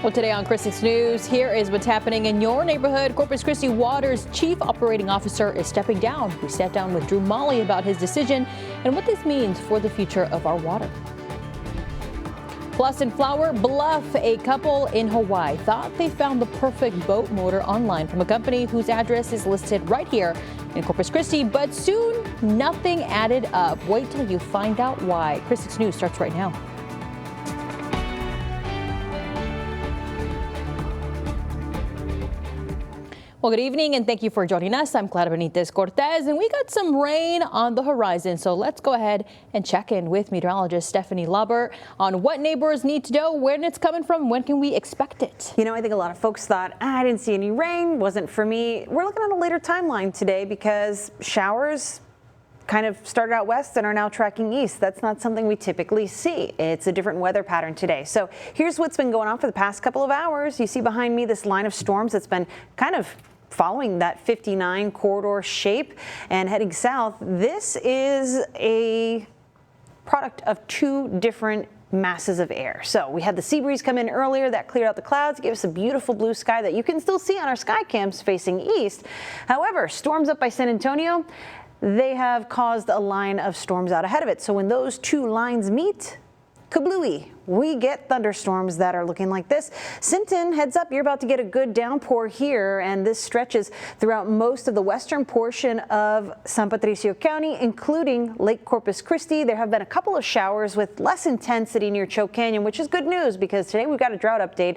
Well, today on Chris 6 News, here is what's happening in your neighborhood. Corpus Christi Water's Chief Operating Officer is stepping down. We sat down with Drew Molly about his decision and what this means for the future of our water. Plus, in Flower Bluff, a couple in Hawaii thought they found the perfect boat motor online from a company whose address is listed right here in Corpus Christi, but soon nothing added up. Wait till you find out why. Chris 6 News starts right now. Well, good evening and thank you for joining us. I'm Clara Benitez Cortez and we got some rain on the horizon. So let's go ahead and check in with meteorologist Stephanie Lauber on what neighbors need to know, where it's coming from, when can we expect it? You know, I think a lot of folks thought, I didn't see any rain, wasn't for me. We're looking at a later timeline today because showers kind of started out west and are now tracking east. That's not something we typically see. It's a different weather pattern today. So here's what's been going on for the past couple of hours. You see behind me this line of storms that's been kind of following that 59 corridor shape and heading south. This is a product of two different masses of air. So we had the sea breeze come in earlier that cleared out the clouds, gave us a beautiful blue sky that you can still see on our sky cams facing east. However, storms up by San Antonio, they have caused a line of storms out ahead of it. So when those two lines meet, kablooey, we get thunderstorms that are looking like this. Sinton, heads up, you're about to get a good downpour here, and this stretches throughout most of the western portion of San Patricio County, including Lake Corpus Christi. There have been a couple of showers with less intensity near Choke Canyon, which is good news because today we've got a drought update.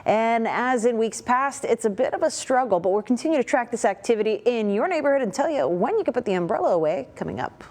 And as in weeks past, it's a bit of a struggle, but we'll continue to track this activity in your neighborhood and tell you when you can put the umbrella away coming up.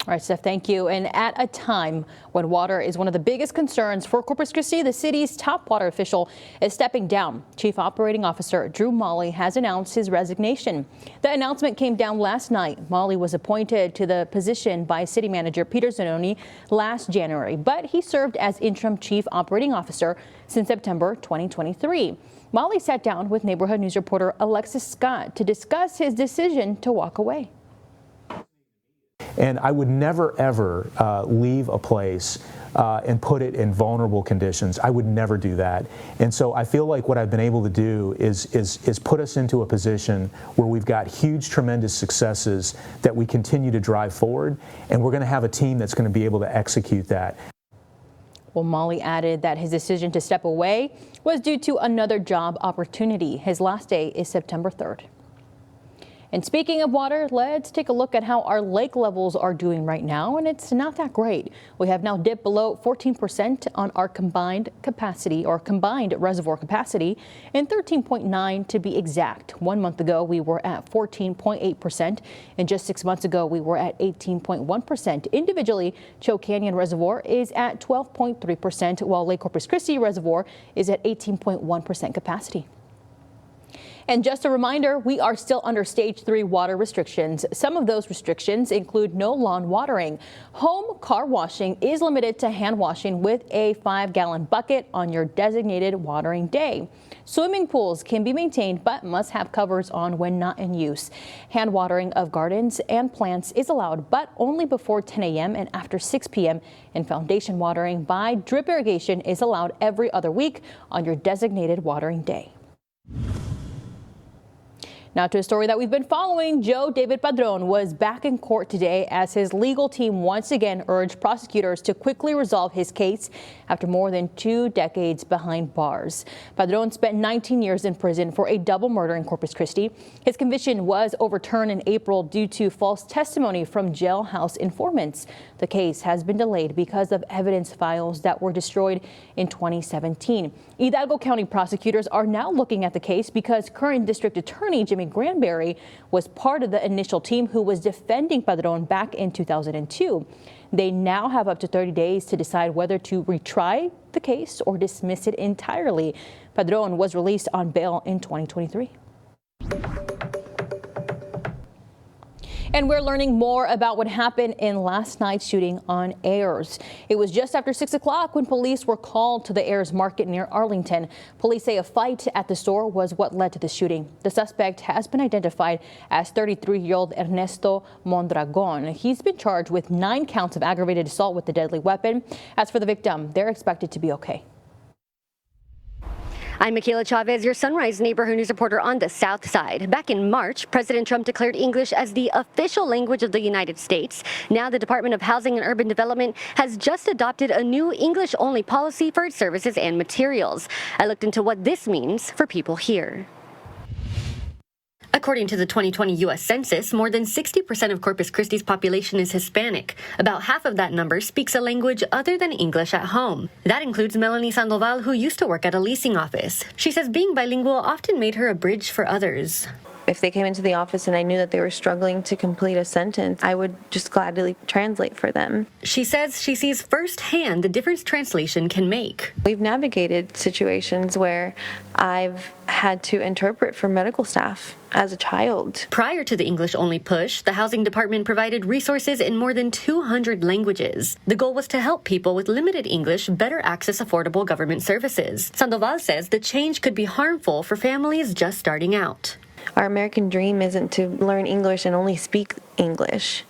All right, Steph, thank you. And at a time when water is one of the biggest concerns for Corpus Christi, the city's top water official is stepping down. Chief Operating Officer Drew Molly has announced his resignation. The announcement came down last night. Molly was appointed to the position by City Manager Peter Zanoni last January, but he served as interim Chief Operating Officer since September 2023. Molly sat down with Neighborhood News reporter Alexis Scott to discuss his decision to walk away. And I would never, ever leave a place and put it in vulnerable conditions. I would never do that. And so I feel like what I've been able to do is put us into a position where we've got huge, tremendous successes that we continue to drive forward. And we're going to have a team that's going to be able to execute that. Well, Molly added that his decision to step away was due to another job opportunity. His last day is September 3rd. And speaking of water, let's take a look at how our lake levels are doing right now, and it's not that great. We have now dipped below 14% on our combined capacity, or combined reservoir capacity, and 13.9 to be exact. 1 month ago, we were at 14.8%, and just 6 months ago, we were at 18.1%. Individually, Choke Canyon Reservoir is at 12.3%, while Lake Corpus Christi Reservoir is at 18.1% capacity. And just a reminder, we are still under Stage 3 water restrictions. Some of those restrictions include no lawn watering. Home car washing is limited to hand washing with a 5-gallon bucket on your designated watering day. Swimming pools can be maintained but must have covers on when not in use. Hand watering of gardens and plants is allowed, but only before 10 a.m. and after 6 p.m. And foundation watering by drip irrigation is allowed every other week on your designated watering day. Now to a story that we've been following. Joe David Padron was back in court today as his legal team once again urged prosecutors to quickly resolve his case after more than 2 decades behind bars. Padron spent 19 years in prison for a double murder in Corpus Christi. His conviction was overturned in April due to false testimony from jailhouse informants. The case has been delayed because of evidence files that were destroyed in 2017. Hidalgo County prosecutors are now looking at the case because current district attorney Jimmy Granberry was part of the initial team who was defending Padron back in 2002. They now have up to 30 days to decide whether to retry the case or dismiss it entirely. Padron was released on bail in 2023. And we're learning more about what happened in last night's shooting on Ayers. It was just after 6 o'clock when police were called to the Ayers Market near Arlington. Police say a fight at the store was what led to the shooting. The suspect has been identified as 33-year-old Ernesto Mondragon. He's been charged with 9 counts of aggravated assault with a deadly weapon. As for the victim, they're expected to be okay. I'm Michaela Chavez, your Sunrise Neighborhood News reporter on the South Side. Back in March, President Trump declared English as the official language of the United States. Now the Department of Housing and Urban Development has just adopted a new English-only policy for its services and materials. I looked into what this means for people here. According to the 2020 U.S. Census, more than 60% of Corpus Christi's population is Hispanic. About half of that number speaks a language other than English at home. That includes Melanie Sandoval, who used to work at a leasing office. She says being bilingual often made her a bridge for others. If they came into the office and I knew that they were struggling to complete a sentence, I would just gladly translate for them. She says she sees firsthand the difference translation can make. We've navigated situations where I've had to interpret for medical staff as a child. Prior to the English-only push, the Housing Department provided resources in more than 200 languages. The goal was to help people with limited English better access affordable government services. Sandoval says the change could be harmful for families just starting out. Our American dream isn't to learn English and only speak English.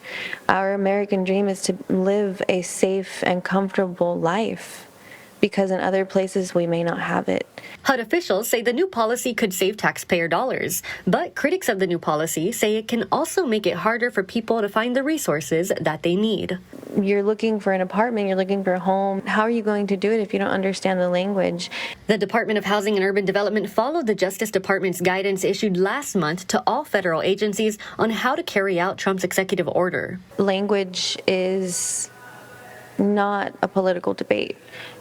Our American dream is to live a safe and comfortable life, because in other places we may not have it. HUD officials say the new policy could save taxpayer dollars, but critics of the new policy say it can also make it harder for people to find the resources that they need. You're looking for an apartment, you're looking for a home. How are you going to do it if you don't understand the language? The Department of Housing and Urban Development followed the Justice Department's guidance issued last month to all federal agencies on how to carry out Trump's executive order. Language is not a political debate.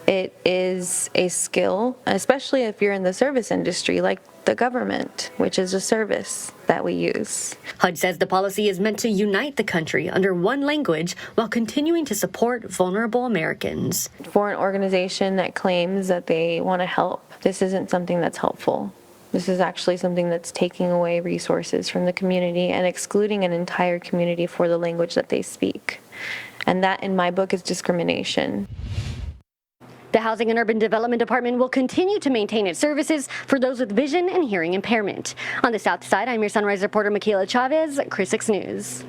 It is a skill, especially if you're in the service industry, like the government, which is a service that we use. HUD says the policy is meant to unite the country under one language while continuing to support vulnerable Americans. For an organization that claims that they want to help, this isn't something that's helpful. This is actually something that's taking away resources from the community and excluding an entire community for the language that they speak. And that, in my book, is discrimination. The Housing and Urban Development Department will continue to maintain its services for those with vision and hearing impairment. On the South Side, I'm your Sunrise reporter, Michaela Chavez, Chris 6 News.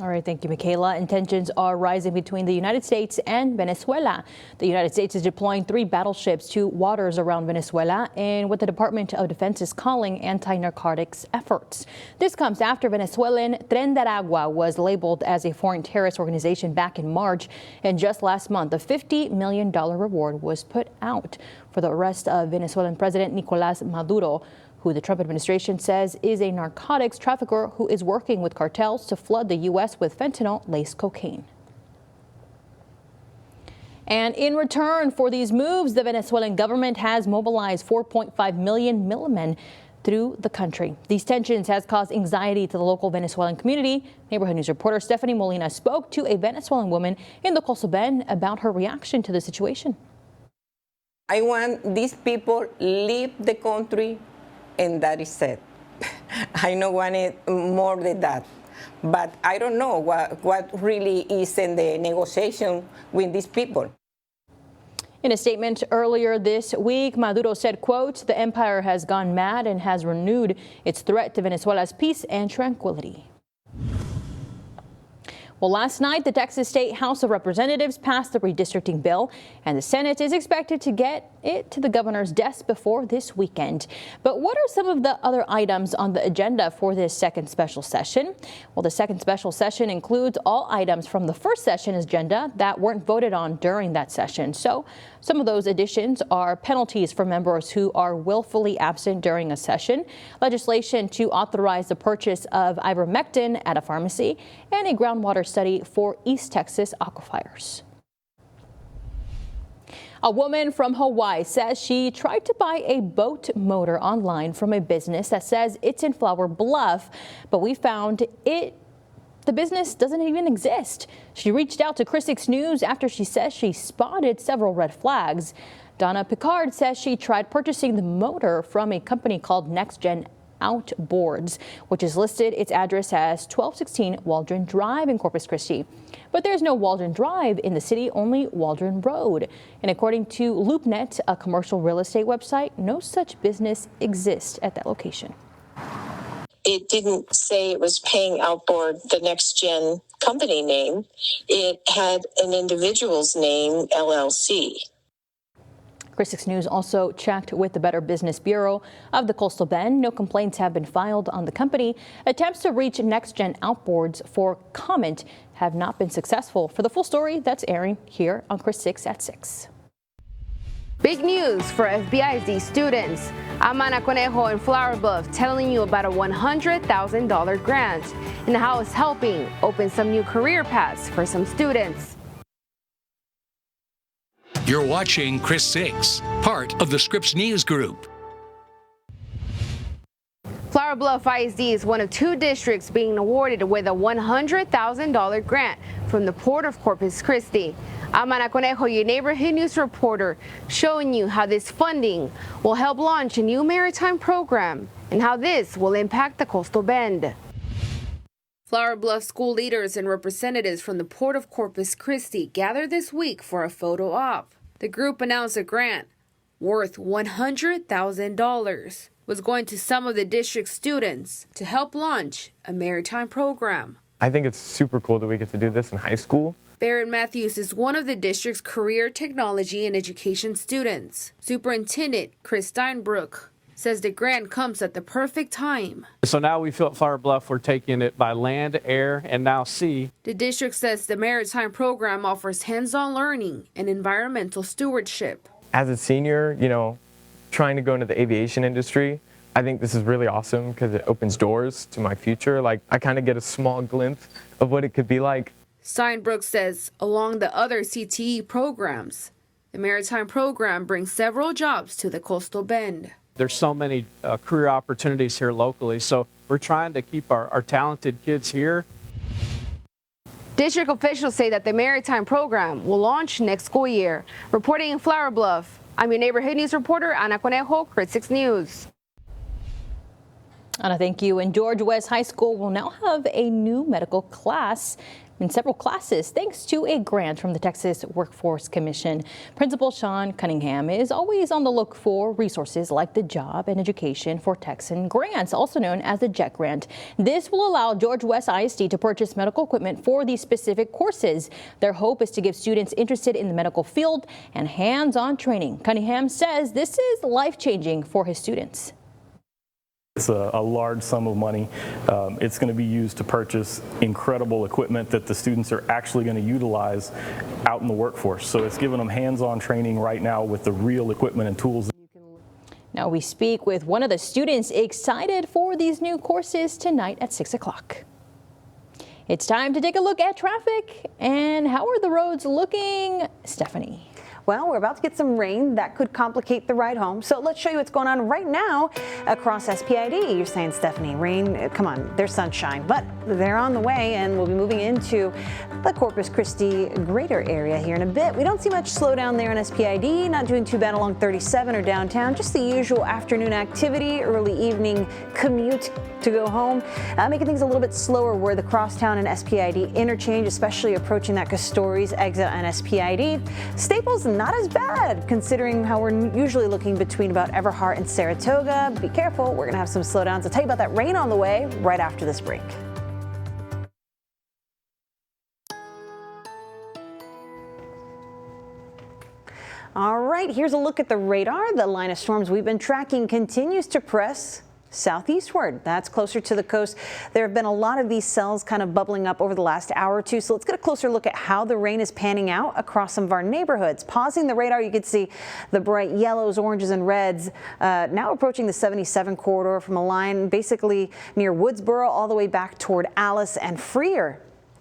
All right, thank you, Michaela. And tensions are rising between the United States and Venezuela. The United States is deploying 3 battleships to waters around Venezuela in what the Department of Defense is calling anti-narcotics efforts. This comes after Venezuelan Tren de Aragua was labeled as a foreign terrorist organization back in March. And just last month, a $50 million reward was put out for the arrest of Venezuelan President Nicolás Maduro, who the Trump administration says is a narcotics trafficker who is working with cartels to flood the U.S. with fentanyl-laced cocaine. And in return for these moves, the Venezuelan government has mobilized 4.5 million militiamen through the country. These tensions has caused anxiety to the local Venezuelan community. Neighborhood News reporter Stephanie Molina spoke to a Venezuelan woman in the Cosoben about her reaction to the situation. I want these people leave the country, and that is it. I don't want it more than that. But I don't know what really is in the negotiation with these people. In a statement earlier this week, Maduro said, quote, "The empire has gone mad and has renewed its threat to Venezuela's peace and tranquility." Well, last night, the Texas State House of Representatives passed the redistricting bill, and the Senate is expected to get it to the governor's desk before this weekend. But what are some of the other items on the agenda for this second special session? Well, the second special session includes all items from the first session agenda that weren't voted on during that session. So some of those additions are penalties for members who are willfully absent during a session, legislation to authorize the purchase of ivermectin at a pharmacy, and a groundwater study for East Texas aquifers. A woman from Hawaii says she tried to buy a boat motor online from a business that says it's in Flower Bluff, but we found the business doesn't even exist. She reached out to Chris 6 News after she says she spotted several red flags. Donna Picard says she tried purchasing the motor from a company called Next Gen Outboards, which has listed its address as 1216 Waldron Drive in Corpus Christi. But there's no Waldron Drive in the city, only Waldron Road. And according to LoopNet, a commercial real estate website, no such business exists at that location. It didn't say it was paying Outboard the Next Gen company name. It had an individual's name, LLC. KRIS 6 News also checked with the Better Business Bureau of the Coastal Bend. No complaints have been filed on the company. Attempts to reach Next Gen Outboards for comment have not been successful. For the full story, that's airing here on KRIS 6 at 6. Big news for FBISD students. I'm Ana Conejo in Flower Bluff telling you about a $100,000 grant and how it's helping open some new career paths for some students. You're watching KRIS 6, part of the Scripps News Group. Flower Bluff ISD is one of 2 districts being awarded with a $100,000 grant from the Port of Corpus Christi. I'm Ana Conejo, your neighborhood news reporter, showing you how this funding will help launch a new maritime program and how this will impact the Coastal Bend. Flower Bluff school leaders and representatives from the Port of Corpus Christi gathered this week for a photo op. The group announced a grant worth $100,000 was going to some of the district students to help launch a maritime program. I think it's super cool that we get to do this in high school. Barrett Matthews is one of the district's career, technology, and education students. Superintendent Chris Steinbrook says the grant comes at the perfect time. So now we feel at Flower Bluff we're taking it by land, air, and now sea. The district says the maritime program offers hands-on learning and environmental stewardship. As a senior, trying to go into the aviation industry, I think this is really awesome because it opens doors to my future. Like, I kind of get a small glimpse of what it could be like. Steinbrook says along the other CTE programs, the maritime program brings several jobs to the Coastal Bend. There's so many career opportunities here locally, so we're trying to keep our talented kids here. District officials say that the maritime program will launch next school year. Reporting in Flower Bluff, I'm your neighborhood news reporter, Ana Conejo, KRIS 6 News. Ana, thank you. And George West High School will now have a new medical class in several classes thanks to a grant from the Texas Workforce Commission. Principal Sean Cunningham is always on the look for resources like the Job and Education for Texan grants, also known as the JET grant. This will allow George West ISD to purchase medical equipment for these specific courses. Their hope is to give students interested in the medical field and hands-on training. Cunningham says this is life-changing for his students. It's a large sum of money. It's going to be used to purchase incredible equipment that the students are actually going to utilize out in the workforce. So it's giving them hands-on training right now with the real equipment and tools. Now we speak with one of the students excited for these new courses tonight at 6 o'clock. It's time to take a look at traffic and how are the roads looking, Stephanie? Well, we're about to get some rain that could complicate the ride home. So let's show you what's going on right now across SPID. You're saying, Stephanie, rain, come on, there's sunshine, but they're on the way and we'll be moving into the Corpus Christi greater area here in a bit. We don't see much slowdown there in SPID, not doing too bad along 37 or downtown, just the usual afternoon activity, early evening commute to go home, making things a little bit slower where the Crosstown and SPID interchange, especially approaching that Castores exit on SPID. Staples, not as bad considering how we're usually looking between about Everhart and Saratoga. Be careful, we're going to have some slowdowns. I'll tell you about that rain on the way right after this break. All right, here's a look at the radar. The line of storms we've been tracking continues to press southeastward. That's closer to the coast. There have been a lot of these cells kind of bubbling up over the last hour or two. So let's get a closer look at how the rain is panning out across some of our neighborhoods. Pausing the radar, you can see the bright yellows, oranges, and reds now approaching the 77 corridor from a line basically near Woodsboro all the way back toward Alice and Freer.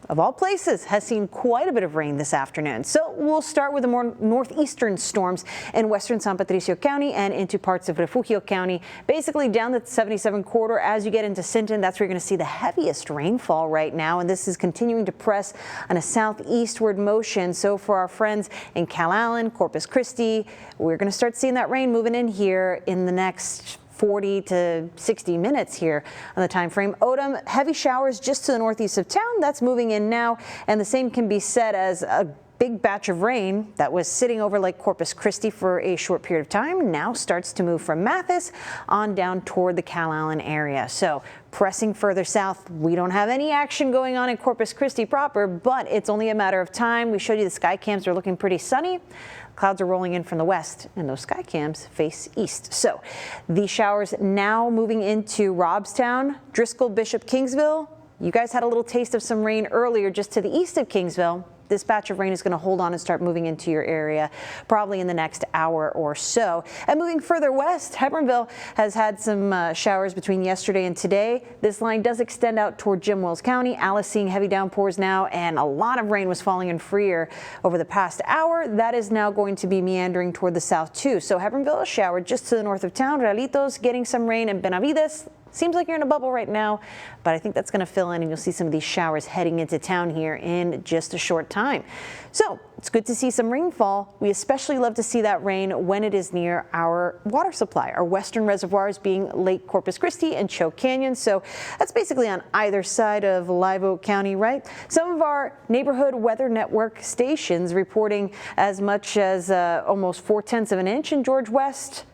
Of all places, has seen quite a bit of rain this afternoon. So we'll start with the more northeastern storms in western San Patricio County and into parts of Refugio County, basically down the 77 corridor. As you get into Sinton, that's where you're going to see the heaviest rainfall right now, and this is continuing to press on a southeastward motion. So for our friends in Calallen, Corpus Christi, we're going to start seeing that rain moving in here in the next 40 to 60 minutes here on the time frame. Odom, heavy showers just to the northeast of town. That's moving in now, and the same can be said as a big batch of rain that was sitting over Lake Corpus Christi for a short period of time now starts to move from Mathis on down toward the Calallen area. So pressing further south, we don't have any action going on in Corpus Christi proper, but it's only a matter of time. We showed you the sky cams are looking pretty sunny. Clouds are rolling in from the west, and those sky cams face east. So these showers now moving into Robstown, Driscoll, Bishop, Kingsville. You guys had a little taste of some rain earlier just to the east of Kingsville. This batch of rain is going to hold on and start moving into your area probably in the next hour or so. And moving further west, Hebbronville has had some showers between yesterday and today. This line does extend out toward Jim Wells County. Alice seeing heavy downpours now, and a lot of rain was falling in Freer over the past hour. That is now going to be meandering toward the south too. So Hebbronville is showered just to the north of town. Realitos getting some rain, and Benavides seems like you're in a bubble right now, but I think that's going to fill in, and you'll see some of these showers heading into town here in just a short time. So it's good to see some rainfall. We especially love to see that rain when it is near our water supply. Our western reservoirs being Lake Corpus Christi and Choke Canyon. So that's basically on either side of Live Oak County, right? Some of our neighborhood weather network stations reporting as much as almost 4/10 of an inch in George West,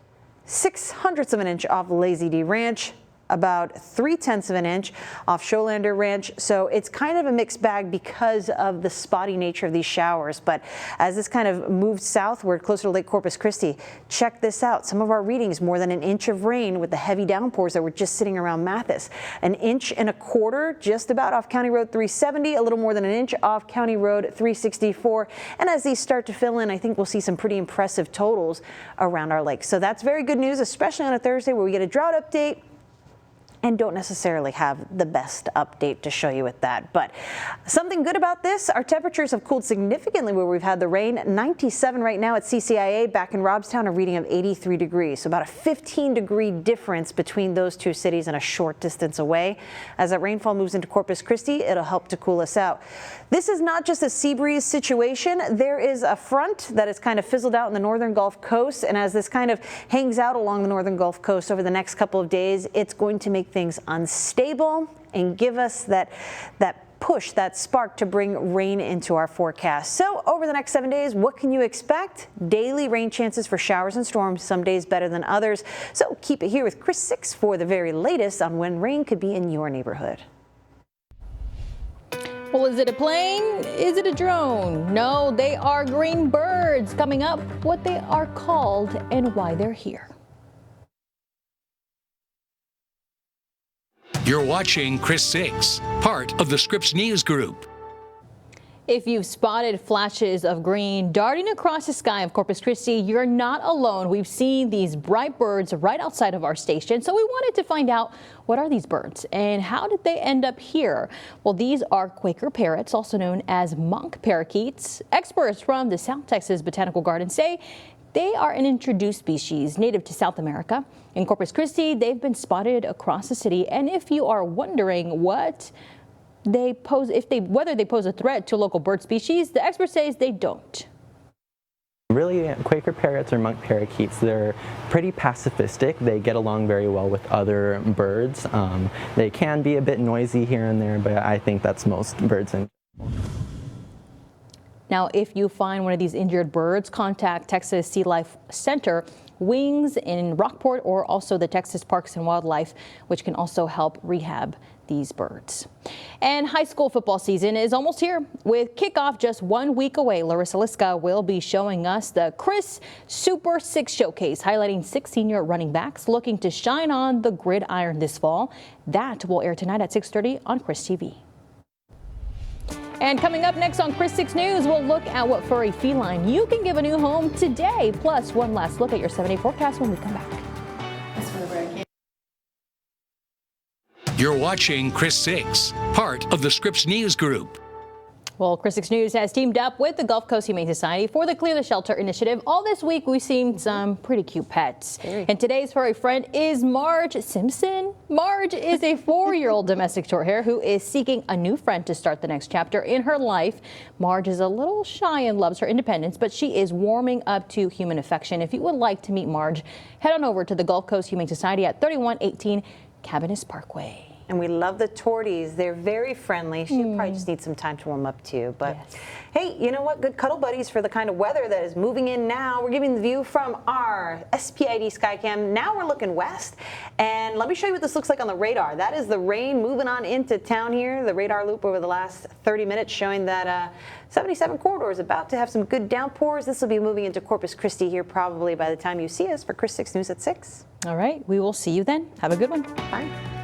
6/100 of an inch off Lazy D Ranch, about 3/10 of an inch off Sholander Ranch. So it's kind of a mixed bag because of the spotty nature of these showers. But as this kind of moved southward closer to Lake Corpus Christi, check this out. Some of our readings, more than an inch of rain with the heavy downpours that were just sitting around Mathis. 1.25 inches just about off County Road 370, a little more than an inch off County Road 364. And as these start to fill in, I think we'll see some pretty impressive totals around our lake. So that's very good news, especially on a Thursday where we get a drought update and don't necessarily have the best update to show you with that. But something good about this, our temperatures have cooled significantly where we've had the rain. 97 right now at CCIA, back in Robstown, a reading of 83 degrees. So about a 15-degree difference between those two cities and a short distance away. As that rainfall moves into Corpus Christi, it'll help to cool us out. This is not just a sea breeze situation. There is a front that is kind of fizzled out in the northern Gulf Coast, and as this kind of hangs out along the northern Gulf Coast over the next couple of days, it's going to make things unstable and give us that push, that spark to bring rain into our forecast. So over the next 7 days, what can you expect? Daily rain chances for showers and storms, some days better than others. So keep it here with Chris 6 for the very latest on when rain could be in your neighborhood. Well, is it a plane? Is it a drone? No, they are green birds. Coming up, what they are called and why they're here. You're watching Chris 6, part of the Scripps News Group. If you've spotted flashes of green darting across the sky of Corpus Christi, you're not alone. We've seen these bright birds right outside of our station, so we wanted to find out what are these birds and how did they end up here? Well, these are Quaker parrots, also known as monk parakeets. Experts from the South Texas Botanical Garden say they are an introduced species native to South America. In Corpus Christi, they've been spotted across the city, and if you are wondering whether they pose a threat to local bird species, the expert says they don't. Really, Quaker parrots or monk parakeets, they're pretty pacifistic. They get along very well with other birds. They can be a bit noisy here and there, but I think that's most birds in general. Now, if you find one of these injured birds, contact Texas Sea Life Center, Wings in Rockport, or also the Texas Parks and Wildlife, which can also help rehab these birds. And high school football season is almost here. With kickoff just 1 week away, Larissa Liska will be showing us the Chris Super 6 Showcase, highlighting 6 senior running backs looking to shine on the gridiron this fall. That will air tonight at 6:30 on Chris TV. And coming up next on Chris 6 News, we'll look at what furry feline you can give a new home today. Plus, one last look at your 7-day forecast when we come back. You're watching Chris 6, part of the Scripps News Group. Well, Chris 6 News has teamed up with the Gulf Coast Humane Society for the Clear the Shelter initiative. All this week, we've seen some pretty cute pets. And today's furry friend is Marge Simpson. Marge is a 4-year-old domestic shorthair who is seeking a new friend to start the next chapter in her life. Marge is a little shy and loves her independence, but she is warming up to human affection. If you would like to meet Marge, head on over to the Gulf Coast Humane Society at 3118 Cabinets Parkway. And we love the torties. They're very friendly. She probably just needs some time to warm up too. But hey, you know what? Good cuddle buddies for the kind of weather that is moving in now. We're giving the view from our SPID Skycam. Now we're looking west. And let me show you what this looks like on the radar. That is the rain moving on into town here. The radar loop over the last 30 minutes showing that 77 corridor is about to have some good downpours. This will be moving into Corpus Christi here probably by the time you see us for Chris 6 News at 6. All right, we will see you then. Have a good one. Bye.